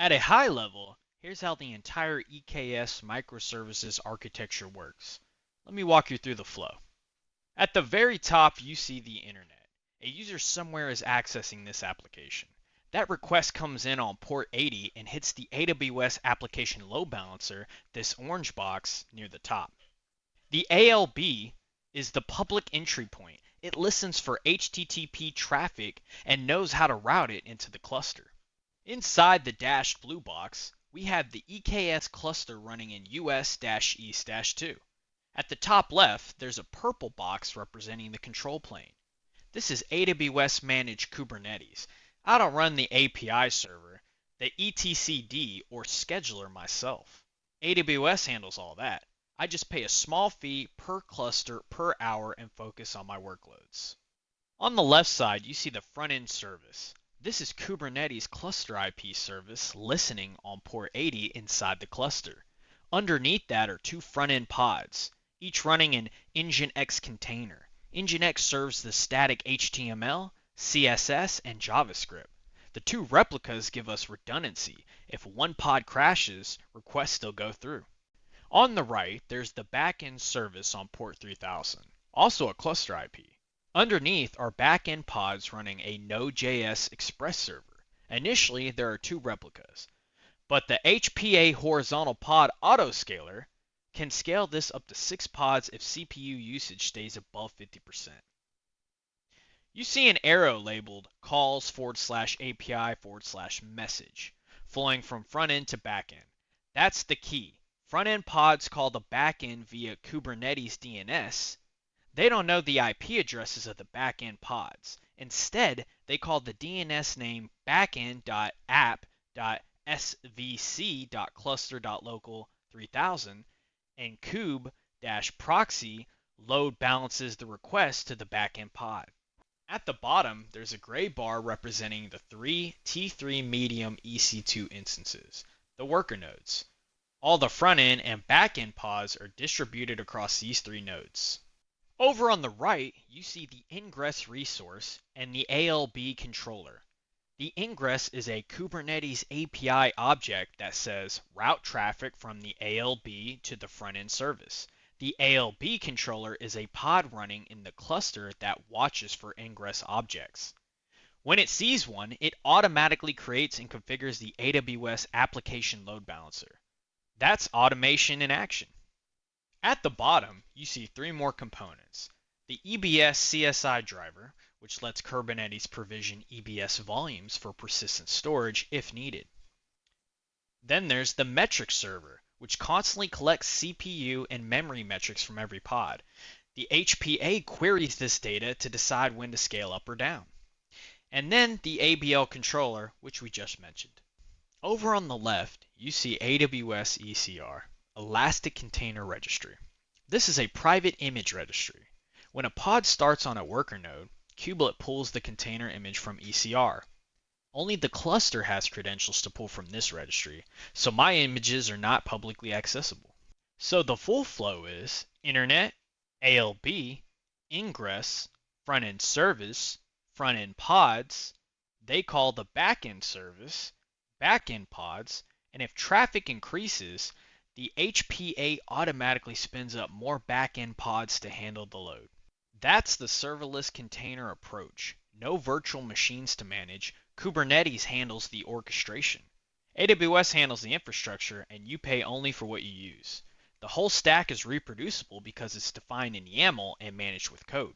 At a high level, here's how the entire EKS microservices architecture works. Let me walk you through the flow. At the very top, you see the internet. A user somewhere is accessing this application. That request comes in on port 80 and hits the AWS Application Load Balancer, this orange box near the top. The ALB is the public entry point. It listens for HTTP traffic and knows how to route it into the cluster. Inside the dashed blue box, we have the EKS cluster running in US-East-2. At the top left, there's a purple box representing the control plane. This is AWS managed Kubernetes. I don't run the API server, the etcd or scheduler myself. AWS handles all that. I just pay a small fee per cluster per hour and focus on my workloads. On the left side, you see the front-end service. This is Kubernetes cluster IP service listening on port 80 inside the cluster. Underneath that are two front-end pods, each running an Nginx container. Nginx serves the static HTML, CSS, and JavaScript. The two replicas give us redundancy. If one pod crashes, requests still go through. On the right, there's the backend service on port 3000, also a cluster IP. Underneath are backend pods running a Node.js Express server. Initially, there are two replicas, but the HPA horizontal pod autoscaler can scale this up to 6 pods if CPU usage stays above 50%. You see an arrow labeled calls/API/message flowing from front end to back end. That's the key. Front end pods call the back end via Kubernetes DNS. They don't know the IP addresses of the backend pods. Instead, they call the DNS name backend.app.svc.cluster.local3000 and kube-proxy load balances the request to the backend pod. At the bottom, there's a gray bar representing the three T3 medium EC2 instances, the worker nodes. All the front-end and back-end pods are distributed across these three nodes. Over on the right, you see the ingress resource and the ALB controller. The ingress is a Kubernetes API object that says route traffic from the ALB to the front-end service. The ALB controller is a pod running in the cluster that watches for ingress objects. When it sees one, it automatically creates and configures the AWS Application Load Balancer. That's automation in action. At the bottom, you see three more components. The EBS CSI driver, which lets Kubernetes provision EBS volumes for persistent storage if needed. Then there's the metrics server, which constantly collects CPU and memory metrics from every pod. The HPA queries this data to decide when to scale up or down. And then the ABL controller, which we just mentioned. Over on the left, you see AWS ECR, Elastic Container Registry. This is a private image registry. When a pod starts on a worker node, Kubelet pulls the container image from ECR. Only the cluster has credentials to pull from this registry, so my images are not publicly accessible. So the full flow is Internet, ALB, Ingress, front-end service, front-end pods, they call the back-end service, back-end pods, and if traffic increases, the HPA automatically spins up more back-end pods to handle the load. That's the serverless container approach. No virtual machines to manage. Kubernetes handles the orchestration. AWS handles the infrastructure, and you pay only for what you use. The whole stack is reproducible because it's defined in YAML and managed with code.